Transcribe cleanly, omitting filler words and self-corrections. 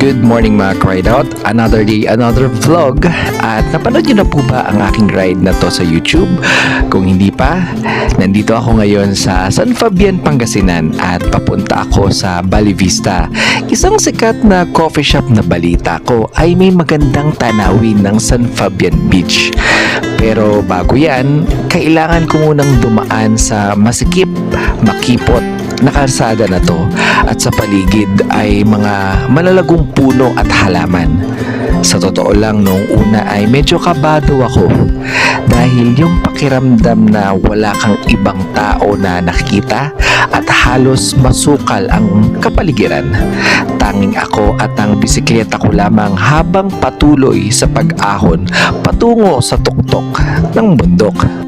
Good morning mga ka-ride out. Another day, another vlog. At napanood niyo na po ba ang aking ride na to sa YouTube? Kung hindi pa, nandito ako ngayon sa San Fabian, Pangasinan at papunta ako sa Bali Vista. Isang sikat na coffee shop na balita ko ay may magandang tanawin ng San Fabian Beach. Pero bago yan, kailangan ko munang dumaan sa masikip, makipot na kalsada na to at sa paligid ay mga malalagong puno at halaman. Sa totoo lang nung una ay medyo kabado ako dahil yung pakiramdam na wala kang ibang tao na nakikita at halos masukal ang kapaligiran. Tanging ako at ang bisikleta ko lamang habang patuloy sa pag-ahon patungo sa tuktok ng bundok.